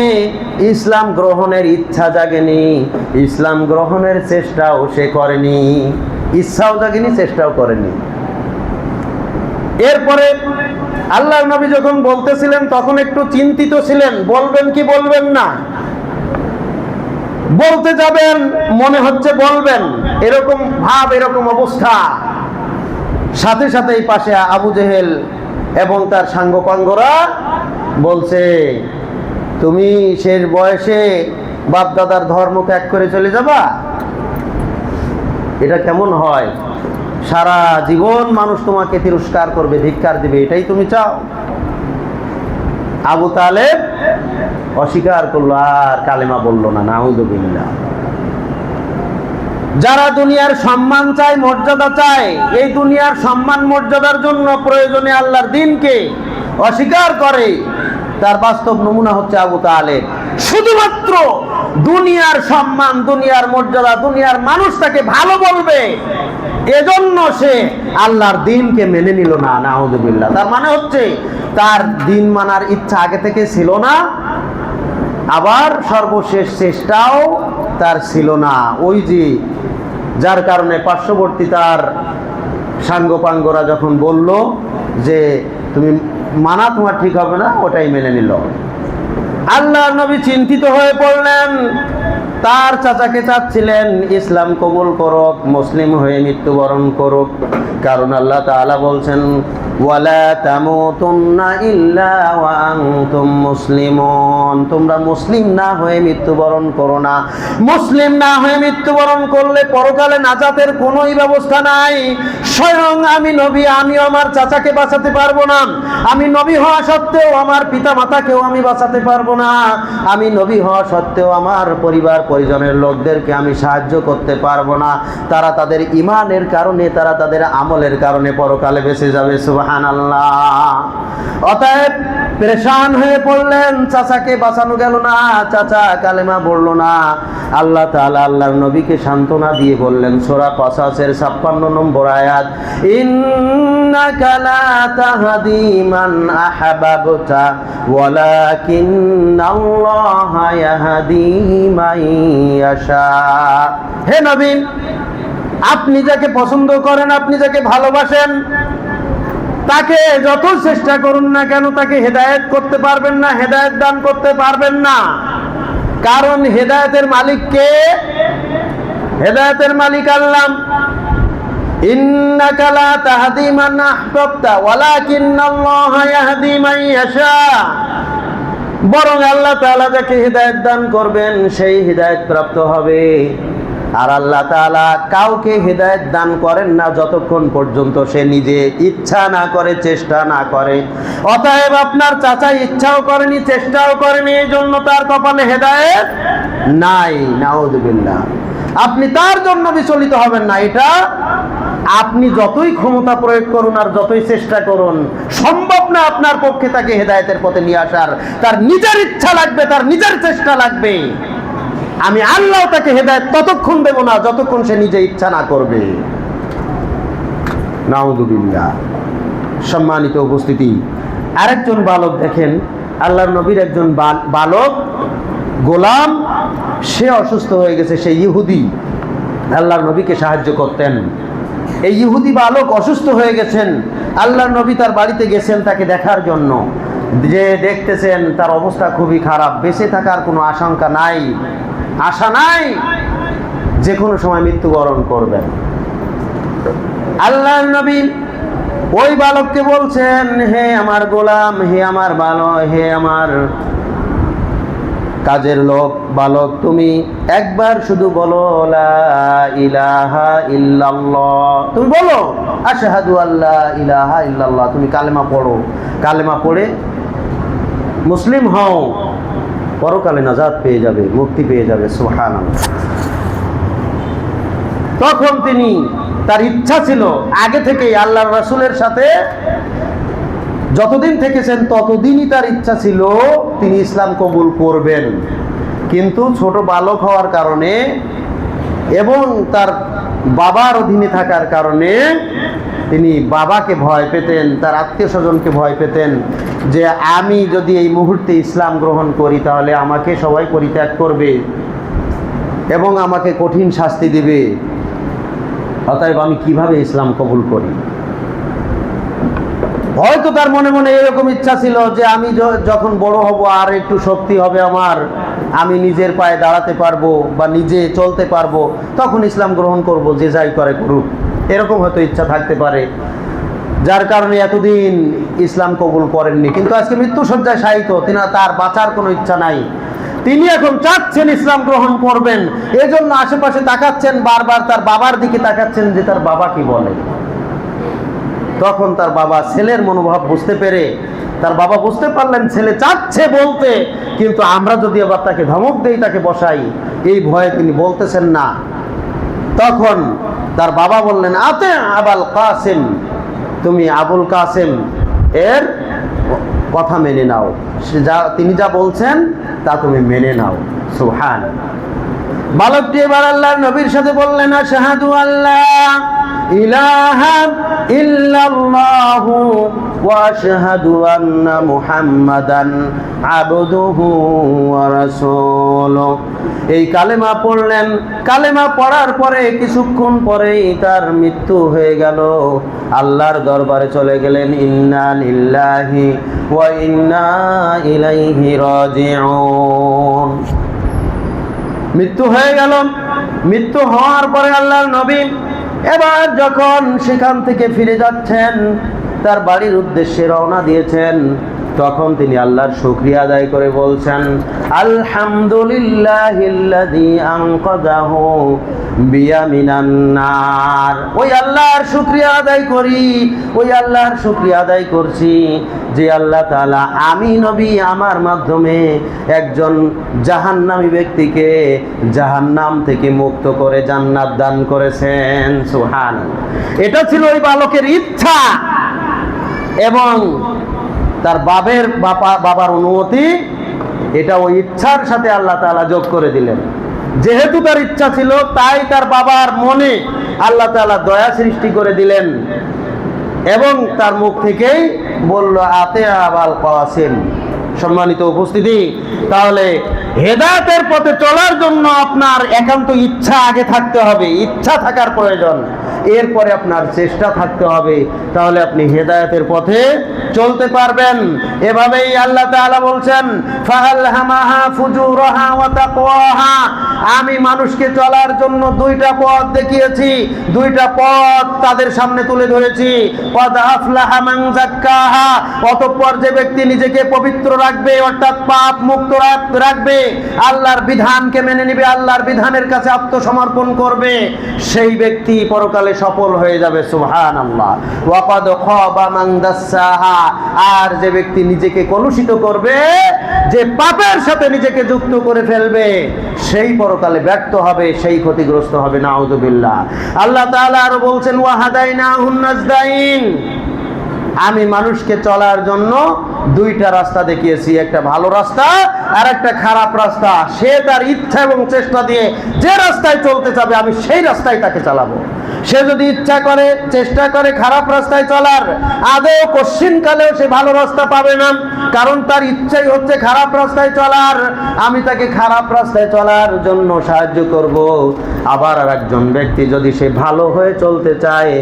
ইসলাম গ্রহণের ইচ্ছা জাগেনি, ইসলাম গ্রহণের চেষ্টাও সে করেনি, ইচ্ছাও জাগেনি, চেষ্টাও করেনি। এরপরে আল্লাহর নবী যখন বলতেছিলেন তখন একটু চিন্তিত ছিলেন, বলবেন কি বলবেন না। বলতে যাবেন, মনে হচ্ছে বলবেন, এরকম ভাব, এরকম অবস্থা। সাথে সাথেই পাশে আবু জেহেল এবং তার সাঙ্গপাঙ্গরা বলছে, তুমি শেষ বয়সে বাপ দাদার ধর্ম ত্যাগ করে চলে যাবা? এটা কেমন হয়? সারা জীবন মানুষ তোমাকে তিরস্কার করবে, ধিক্কার দিবে, এটাই তুমি চাও? আবু তালেব অস্বীকার করলো, আর কালেমা বললো না। নাউযুবিল্লাহ। যারা দুনিয়ার সম্মান চায়, মর্যাদা চায়, এই দুনিয়ার সম্মান মর্যাদার জন্য প্রয়োজনে আল্লাহর দ্বীনকে অস্বীকার করে, তার বাস্তব নমুনা হচ্ছে আবু তালেব। শুধুমাত্র দুনিয়ার সম্মান, দুনিয়ার মর্যাদা, দুনিয়ার মানুষ তাকে ভালো বলবে, এজন্য সে আল্লাহর দ্বীনকে মেনে নিল না। নাউযুবিল্লাহ। তার মানে হচ্ছে তার দ্বীন মানার ইচ্ছা আগে থেকে ছিল না, আবার সর্বশেষ চেষ্টাও তার ছিল না। ওই যে যার কারণে পার্শ্ববর্তী তার সাঙ্গপাঙ্গরা যখন বলল যে তুমি মানা তোমার ঠিক হবে না, ওটাই মেনে নিল। আল্লাহর নবী চিন্তিত হয়ে পড়লেন। তার চাচাকে চাচ্ছিলেন ইসলাম কবুল করুক, মুসলিম হয়ে মৃত্যুবরণ করুক, কারণ আল্লাহ তাআলা বলছেন ওয়ালা তামুতুন্না ইল্লা ওয়া আনতুম মুসলিমুন, তোমরা মুসলিম না হয়ে মৃত্যুবরণ করো না। মুসলিম না হয়ে মৃত্যুবরণ করলে পরকালে নাজাতের কোনোই ব্যবস্থা নাই। স্বয়ং আমি নবী, আমি আমার চাচাকে বাঁচাতে পারবো না। আমি নবী হওয়া সত্ত্বেও আমার পিতা মাতাকেও আমি বাঁচাতে পারবো না। আমি নবী হওয়া সত্ত্বেও আমার পরিবার পরিজনের লোকদেরকে আমি সাহায্য করতে পারবো না। তারা তাদের ঈমানের কারণে, তারা তাদের আমলের কারণে পরকালে বেঁচে যাবে। সুবহানাল্লাহ। অতএব পেরেশান হয়ে পড়লেন, চাচাকে বাঁচানো গেল না, চাচা কালেমা বললো না। আল্লাহ তাআলা আল্লাহর নবীকে সান্ত্বনা দিয়ে বললেন, সূরা কসাসের 56 নম্বর আয়াত, ইন্নাকা লা তাহদি মান আহবাবতা ওয়ালাকিন্নাল্লাহা ইয়াহদি মান ইয়াশা। হে নবী, আপনি যাকে পছন্দ করেন, আপনি যাকে ভালোবাসেন, তাকে যত চেষ্টা করুন না কেন তাকে হেদায়েত করতে পারবেন না, হেদায়েত দান করতে পারবেন না। কারণ হেদায়েতের মালিক কে? হেদায়েতের মালিক আল্লাহ। ইন্নাকা লা তাহদি মান আহবাবতা ওয়ালাকিন্নাল্লাহা ইয়াহদি মান ইয়াশা। বরং আল্লাহ তাআলা যাকে হিদায়াত দান করবেন সেই হিদায়াত প্রাপ্ত হবে। আর আল্লাহ তাআলা কাউকে হিদায়াত দান করেন না যতক্ষণ পর্যন্ত সে নিজে ইচ্ছা না করে, চেষ্টা না করে। অতএব আপনার চাচা ইচ্ছাও করেনি, চেষ্টাও করেনি, এই জন্য তার কপালে হিদায়াত নাই। নাউযুবিল্লাহ। আপনি তার জন্য বিচলিত হবেন না। এটা আপনি যতই ক্ষমতা প্রয়োগ করুন আর যতই চেষ্টা করুন, সম্ভব না আপনার পক্ষে তাকে হেদায়েতের পথে নিয়ে আসার। তার নিজের ইচ্ছা লাগবে, তার নিজের চেষ্টা লাগবে। আমি আল্লাহ তাকে হেদায়েত ততক্ষণ দেব না যতক্ষণ সে নিজে ইচ্ছা না করবে। নাউযুবিল্লাহ। সম্মানিত উপস্থিতি, আরেকজন বালক দেখেন, আল্লাহর নবীর একজন বালক গোলাম, সে অসুস্থ হয়ে গেছে। সে ইহুদি, আল্লাহর নবীকে সাহায্য করতেন। এই ইহুদি বালক অসুস্থ হয়ে গেছেন। আল্লাহর নবী তার বাড়িতে গেছেন তাকে দেখার জন্য। যে দেখতেছেন তার অবস্থা খুবই খারাপ, বেঁচে থাকার কোনো আশঙ্কা নাই, আশা নাই, যে কোনো সময় মৃত্যুবরণ করবেন। আল্লাহর নবী ওই বালককে বলছেন, হে আমার গোলাম, হে আমার বালক, হে আমার কাজের লোক বালক, তুমি একবার শুধু বলো লা ইলাহা ইল্লাল্লাহ। তুমি বলো আশহাদু আল্লা ইলাহা ইল্লাল্লাহ। তুমি কালেমা পড়ো, কালেমা পড়ে মুসলিম হও, পরকালে নাজাত পেয়ে যাবে, মুক্তি পেয়ে যাবে। সুবহানাল্লাহ। তখন তিনি, তার ইচ্ছা ছিল আগে থেকেই আল্লাহর রাসূলের সাথে যতদিন থেকেছেন ততদিনই তার ইচ্ছা ছিল তিনি ইসলাম কবুল করবেন। কিন্তু ছোট বালক হওয়ার কারণে এবং তার বাবার অধীনে থাকার কারণে তিনি বাবাকে ভয় পেতেন, তার আত্মীয় স্বজনকে ভয় পেতেন যে আমি যদি এই মুহূর্তে ইসলাম গ্রহণ করি তাহলে আমাকে সবাই পরিত্যাগ করবে এবং আমাকে কঠিন শাস্তি দিবে। অতএব আমি কিভাবে ইসলাম কবুল করি? হয়তো তার মনে মনে এরকম ইচ্ছা ছিল যে আমি যখন বড় হব আর একটু শক্তি হবে আমার, আমি নিজের পায়ে দাঁড়াতে পারবো বা নিজে চলতে পারবো, তখন ইসলাম গ্রহণ করব, যে যাই করে করুক। এরকম হয়তো ইচ্ছা থাকতে পারে, যার কারণে এতদিন ইসলাম কবুল করেননি। কিন্তু আজকে মৃত্যুশয্যায় শায়িত, তিনি, তার বাঁচার কোনো ইচ্ছা নাই। তিনি এখন চাচ্ছেন ইসলাম গ্রহণ করবেন, এজন্য আশেপাশে তাকাচ্ছেন, বারবার তার বাবার দিকে তাকাচ্ছেন যে তার বাবা কি বলে। তখন তার বাবা ছেলের মনোভাব বুঝতে পেরে, তার বাবা বুঝতে পারলেন ছেলে চাচ্ছে বলতে, কিন্তু আমরা যদি আবার তাকে ধমক দেই, তাকে বসাই, এই ভয়ে তিনি বলতেছেন না। তখন তার বাবা বললেন, আতে আবুল কাসেম, তুমি আবুল কাসেম এর কথা মেনে নাও, তিনি যা বলছেন তা তুমি মেনে নাও। সুবহান। বালকটি এবার আল্লাহর নবীর সাথে বললেন, আশহাদু আল্লা ইলাহা ইল্লাল্লাহু ওয়া আশহাদু আন্না মুহাম্মাদান আবদুহু ওয়া রাসূলুহু। এই কালেমা পড়লেন। কালেমা পড়ার পরে কিছুক্ষণ পরেই তার মৃত্যু হয়ে গেল। আল্লাহর দরবারে চলে গেলেন। ইন্না লিল্লাহি ওয়া ইন্না ইলাইহি রাজিউন। মৃত্যু হয়ে গেল। মৃত্যু হওয়ার পরে আল্লাহর নবী এবার যখন সেখান থেকে ফিরে যাচ্ছেন, তার বাড়ির উদ্দেশ্যে রওনা দিয়েছেন, তখন তিনি আল্লাহর শুকরিয়া আদায় করে বলছেন, আলহামদুলিল্লাহিল্লাযী আনকাযাহু বিয়া মিনান নার। ওই আল্লাহর শুকরিয়া আদায় করি, ওই আল্লাহর শুকরিয়া আদায় করছি যে আল্লাহ তাআলা আমি নবী আমার মাধ্যমে একজন জাহান্নামী ব্যক্তিকে জাহান্নাম থেকে মুক্ত করে জান্নাত দান করেছেন। সুবহানাল্লাহ। এটা ছিল ওই বালকের ইচ্ছা এবং তার বাবার অনুমতি। এটা ওই ইচ্ছার সাথে আল্লাহ তাআলা যোগ করে দিলেন। যেহেতু তার ইচ্ছা ছিল, তাই তার বাবার মনে আল্লাহ তাআলা দয়া সৃষ্টি করে দিলেন এবং তার মুখ থেকেই বলল, আতে আবুল কাসেম। সম্মানিত উপস্থিতি, তাহলে হেদায়েতের পথে চলার জন্য আপনার একান্ত ইচ্ছা আগে থাকতে হবে, ইচ্ছা থাকার প্রয়োজন। এরপরে আপনার চেষ্টা থাকতে হবে, তাহলে আপনি হেদায়েতের পথে চলতে পারবেন। এভাবেই আল্লাহ তাআলা বলছেন ফাআলহামাহা ফুজুরাহা ওয়া তাকওয়াহা, আমি মানুষকে চলার জন্য দুইটা পথ দেখিয়েছি, দুইটা পথ তাদের সামনে তুলে ধরেছি। কদ আফলাহা মান যাক্কাহা, অতঃপর যে ব্যক্তি নিজেকে পবিত্র রাখবে অর্থাৎ পাপ মুক্ত রাখবে, আল্লাহর বিধানকে মেনে নেবে, আল্লাহর বিধানের কাছে আত্মসমর্পণ করবে, সেই ব্যক্তি পরকালে সফল হয়ে যাবে। সুবহানাল্লাহ। ওয়া কদ খাবা মান দাসসাহা, আর যে ব্যক্তি নিজেকে কলুষিত করবে, যে পাপের সাথে নিজেকে যুক্ত করে ফেলবে, সেই পরকালে ব্যর্থ হবে, সেই ক্ষতিগ্রস্ত হবে। নাউযুবিল্লাহ। আল্লাহ তাআলা আরো বলছেন ওয়া হাদাইনাহুন নাজদাইন, আমি মানুষকে চলার জন্য দুইটা রাস্তা দেখিয়েছি, একটা ভালো রাস্তা আর একটা খারাপ রাস্তা। সে তার ইচ্ছা এবং চেষ্টা দিয়ে যে রাস্তায় চলতে চাবে আমি সেই রাস্তায় তাকে চালাবো। সে যদি ইচ্ছা করে চেষ্টা করে খারাপ রাস্তায় চলার, আদৌ কশ্চিনকালেও সে ভালো রাস্তা পাবে না, কারণ তার ইচ্ছাই হচ্ছে খারাপ রাস্তায় চলার। আমি তাকে খারাপ রাস্তায় চলার জন্য সাহায্য করব। আবার আর একজন ব্যক্তি যদি সে ভালো হয়ে চলতে চায়,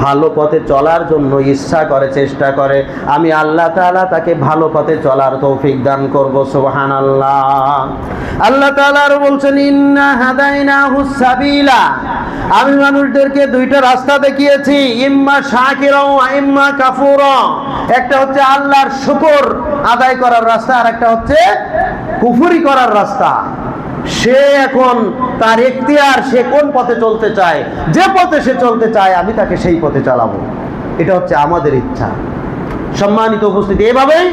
ভালো পথে চলার জন্য ইচ্ছা করে চেষ্টা করে, আমি আল্লাহ তাআলা তাকে ভালো পথে চলার তৌফিক দান করব। সুবহানাল্লাহ। আল্লাহ তাআলা আরো বলছেন ইন্না হাদাইনাহুস সাবিলা, আমি মানুষদেরকে দুইটা রাস্তা দেখিয়েছি, ইম্মা শাকিরা ওয়া ইম্মা কাফুরা। একটা হচ্ছে আল্লাহর শুকর আদায় করার রাস্তা, আর একটা হচ্ছে কুফরি করার রাস্তা। সে এখন তার ইখতিয়ার, সে কোন পথে চলতে চায়, যে পথে সে চলতে চায় আমি তাকে সেই পথে চালাবো। এটা হচ্ছে আমাদের ইচ্ছা। সম্মানিত উপস্থিতি, এভাবেই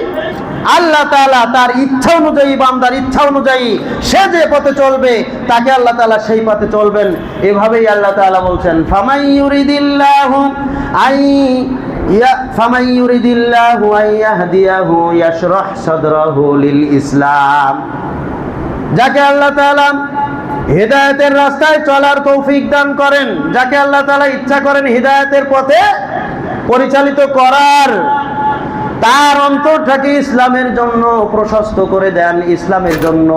আল্লাহ তাআলা তার ইচ্ছা অনুযায়ী, বান্দার ইচ্ছা অনুযায়ী সে যে পথে চলবে তাকে আল্লাহ তাআলা সেই পথে চলবেন। এভাবেই আল্লাহ তাআলা বলছেন ফামান ইউরিদিল্লাহু আন ইয়াহদিয়াহু ইয়াশরাহ সাদরাহু লিল ইসলাম, যাকে আল্লাহ তাআলা হিদায়াতের রাস্তায় চলার তৌফিক দান করেন, যাকে আল্লাহ তাআলা ইচ্ছা করেন হিদায়াতের পথে পরিচালিত করার, তার অন্তরটাকে ইসলামের জন্য প্রশস্ত করে দেন, ইসলামের জন্য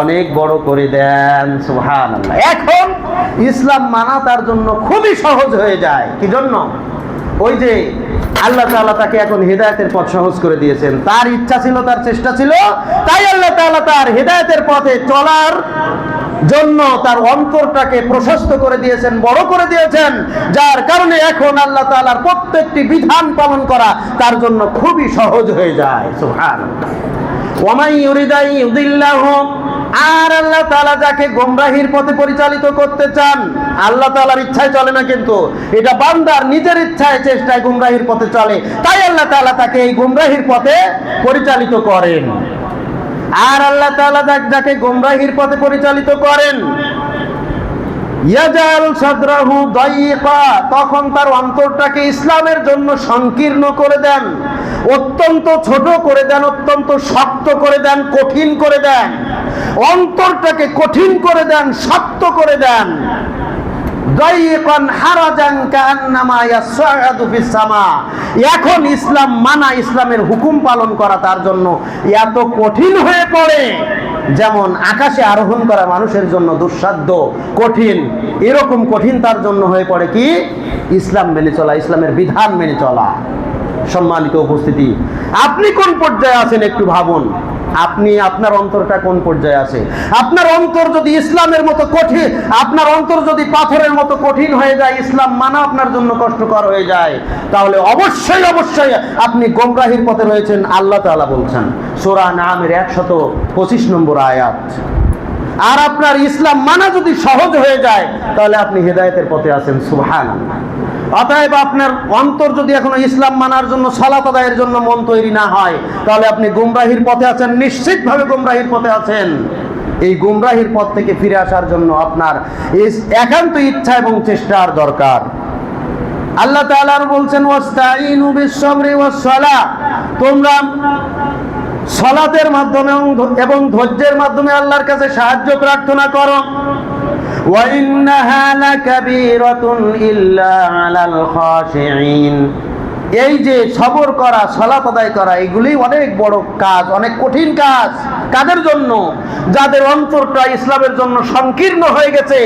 অনেক বড় করে দেন। সুবহানাল্লাহ। এখন ইসলাম মানা তার জন্য খুবই সহজ হয়ে যায়। কি জন্য? ওই যে আল্লাহ তাআলা তাকে এখন হিদায়াতের পথ সহজ করে দিয়েছেন। তার ইচ্ছা ছিল, তার চেষ্টা ছিল, তাই আল্লাহ তাআলা তার হিদায়াতের পথে চলার জন্য তার অন্তরটাকে প্রশস্ত করে দিয়েছেন, বড় করে দিয়েছেন, যার কারণে এখন আল্লাহ তাআলার প্রত্যেকটি বিধান পালন করা তার জন্য খুবই সহজ হয়ে যায়। সুবহানাল্লাহ। ওয়া মান ইউরিদা ইউদিল্লাহু, আর আল্লাহ তাআলা যাকে গোমরাহির পথে পরিচালিত করতে চান, আল্লাহ তাআলার ইচ্ছায় চলে না, কিন্তু এটা বান্দার নিজের ইচ্ছায় চেষ্টায় গোমরাহির পথে চলে, তাই আল্লাহ তাআলা তাকে এই গোমরাহির পথে পরিচালিত করেন। আর আল্লাহ তাআলা যাকে গোমরাহির পথে পরিচালিত করেন, ইয়াজাল সাদরাহু দায়িকা, তখন তার অন্তরটাকে ইসলামের জন্য সংকীর্ণ করে দেন, অত্যন্ত ছোট করে দেন, অত্যন্ত শক্ত করে দেন, কঠিন করে দেন, অন্তরটাকে কঠিন করে দেন, শক্ত করে দেন। দায়িকান হারাজান কান্নামা ইয়াসআদু ফিস সামা, এখন ইসলাম মানা, ইসলামের হুকুম পালন করা তার জন্য এত কঠিন হয়ে পড়ে, যেমন আকাশে আরোহণ করা মানুষের জন্য দুঃসাধ্য, কঠিন, এরকম কঠিন তার জন্য হয়ে পড়ে কি? ইসলাম মেনে চলা, ইসলামের বিধান মেনে চলা। সম্মানিত উপস্থিতি, আপনি কোন পর্যায়ে আছেন একটু ভাবুন। আপনি, আপনার অন্তরটা কোন পর্যায়ে আছে? আপনার অন্তর যদি ইসলামের মতো কঠিন, আপনার অন্তর যদি পাথরের মতো কঠিন হয়ে যায়, ইসলাম মানা আপনার জন্য কষ্টকর হয়ে যায়, তাহলে অবশ্যই অবশ্যই আপনি গোমরাহির পথে রয়েছেন। আল্লাহ তাআলা বলছেন সূরা নামের 125 নম্বর আয়াত। আর আপনার ইসলাম মানা যদি সহজ হয়ে যায়, তাহলে আপনি হেদায়েতের পথে আছেন। সুবহানাল্লাহ। অতএব আপনার অন্তর যদি এখনো ইসলাম মানার জন্য, সালাত আদায়ের জন্য মন তৈরি না হয়, তাহলে আপনি গুমরাহির পথে আছেন, নিশ্চিতভাবে গুমরাহির পথে আছেন। এই গুমরাহির পথ থেকে ফিরে আসার জন্য আপনার একান্ত ইচ্ছা এবং চেষ্টার দরকার। আল্লাহ তাআলা বলছেন ওয়াস্তাঈনু বিস-সাবরি ওয়াস-সালাহ, তোমরা সালাতের মাধ্যমে এবং ধৈর্যের মাধ্যমে আল্লাহর কাছে সাহায্য প্রার্থনা করো। ওয়া ইন্নাহা লাকাবীরাতুন ইল্লা আলাল খাশিঈন, এই যে সবর করা, সালাত আদায় করা, এগুলি অনেক বড় কাজ, অনেক কঠিন কাজ। কাদের জন্য? যাদের অন্তরটা ইসলামের জন্য সংকীর্ণ হয়ে গেছে,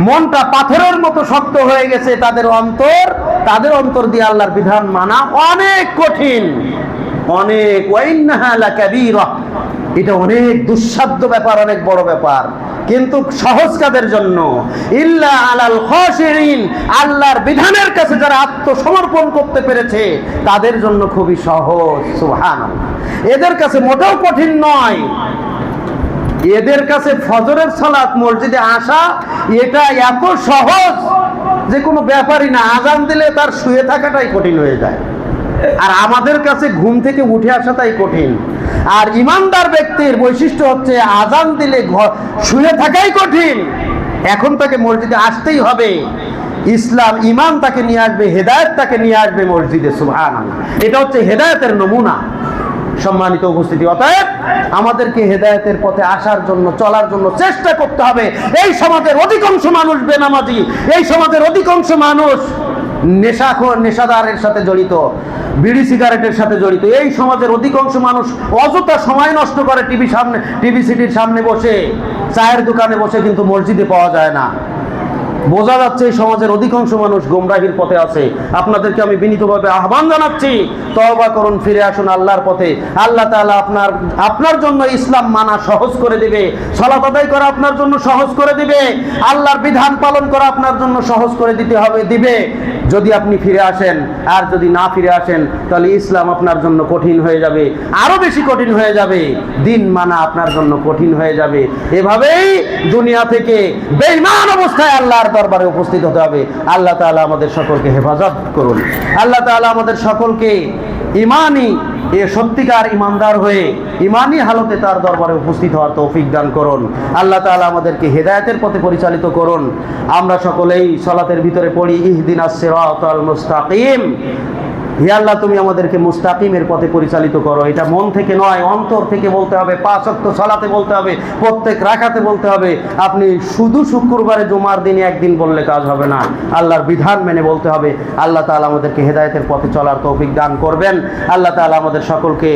মনটা পাথরের মতো শক্ত হয়ে গেছে, তাদের অন্তর দিয়ে আল্লাহর বিধান মানা অনেক কঠিন, অনেক। ওয়াইন্নাহা লাকাবীরা, এটা অনেক দুঃসাধ্য ব্যাপার, অনেক বড় ব্যাপার। কিন্তু সহজ কাদের জন্য? ইল্লা আলাল খাশিরিন, আল্লাহর বিধানের কাছে যারা আত্মসমর্পণ করতে পেরেছে তাদের জন্য খুবই সহজ। সুবহানাল্লাহ, এদের কাছে মোটেও কঠিন নয়। এদের কাছে ফজরের সালাত, মসজিদে আসা, এটা এত সহজ যে কোনো ব্যাপারই না। আজান দিলে তার শুয়ে থাকাটাই কঠিন হয়ে যায়, আর আমাদের কাছে ঘুম থেকে উঠে আসাটাই কঠিন। আর ইমানদার ব্যক্তির বৈশিষ্ট্য হচ্ছে আজান দিলে শুয়ে থাকাই কঠিন, এখন তাকে মসজিদে আসতেই হবে। ইসলাম, ইমান তাকে নিয়ে আসবে, হেদায়েত তাকে নিয়ে আসবে মসজিদে। সুবহানাল্লাহ, এটা হচ্ছে হেদায়েতের নমুনা। সম্মানিত উপস্থিতি, অতএব আমাদেরকে হেদায়েতের পথে আসার জন্য, চলার জন্য চেষ্টা করতে হবে। এই সমাজের অধিকাংশ মানুষ বেনামাজি, এই সমাজের অধিকাংশ মানুষ নেশাখোর, নেশাদারের সাথে জড়িত, বিড়ি সিগারেটের সাথে জড়িত। এই সমাজের অধিকাংশ মানুষ অযথা সময় নষ্ট করে টিভি সিটির সামনে বসে, চায়ের দোকানে বসে, কিন্তু মসজিদে পাওয়া যায় না। বোঝা যাচ্ছে এই সমাজের অধিকাংশ মানুষ গোমরাহির পথে আছে। আপনাদেরকে আমি বিনীতভাবে আহ্বান জানাচ্ছি, তওবা করুন, ফিরে আসুন আল্লাহর পথে। আল্লাহ তাআলা আপনার জন্য ইসলাম মানা সহজ করে দিবে, সালাত আদায় করা আপনার জন্য সহজ করে দিবে, আল্লাহর বিধান পালন করা আপনার জন্য সহজ করে দিবে যদি আপনি ফিরে আসেন। আর যদি না ফিরে আসেন তাহলে ইসলাম আপনার জন্য কঠিন হয়ে যাবে, আরো বেশি কঠিন হয়ে যাবে। দিন মানা আপনার জন্য কঠিন হয়ে যাবে। এভাবেই দুনিয়া থেকে বেঈমান অবস্থায় আল্লাহর দরবারে উপস্থিত হতে হবে। আল্লাহ তাআলা আমাদের সকলকে হেফাজত করুন। আল্লাহ তাআলা আমাদের সকলকে ইমানি, সত্যিকার ইমানদার হয়ে ইমানি হালতে তার দরবারে উপস্থিত হওয়ার তৌফিক দান করুন। আল্লাহ তাআলা আমাদেরকে হেদায়েতের পথে পরিচালিত করুন। আমরা সকলেই সালাতের ভিতরে পড়ি, ইহদিনাস সিরাতাল মুস্তাকিম। হে আল্লাহ, তুমি আমাদেরকে মুস্তাকিমের পথে পরিচালিত করো। এটা মন থেকে নয়, অন্তর থেকে বলতে হবে। 5 ওয়াক্ত সালাতে বলতে হবে, প্রত্যেক রাকাতে বলতে হবে। আপনি শুধু শুক্রবারে, জুমার দিনে একদিন বললে কাজ হবে না, আল্লাহর বিধান মেনে বলতে হবে। আল্লাহ তাআলা আমাদেরকে হেদায়েতের পথে চলার তৌফিক দান করবেন। আল্লাহ তাআলা আমাদের সকলকে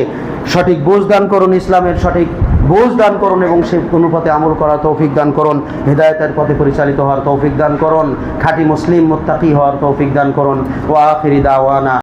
সঠিক বুঝ দান করুন, ইসলামের সঠিক বুঝ দান করুন, এবং সেই অনুপাতে আমল করার তৌফিক দান করুন। হেদায়েতের পথে পরিচালিত হওয়ার তৌফিক দান করুন। খাঁটি মুসলিম মুত্তাকি হওয়ার তৌফিক দান করুন। ওয়া আখিরি দাওয়ানা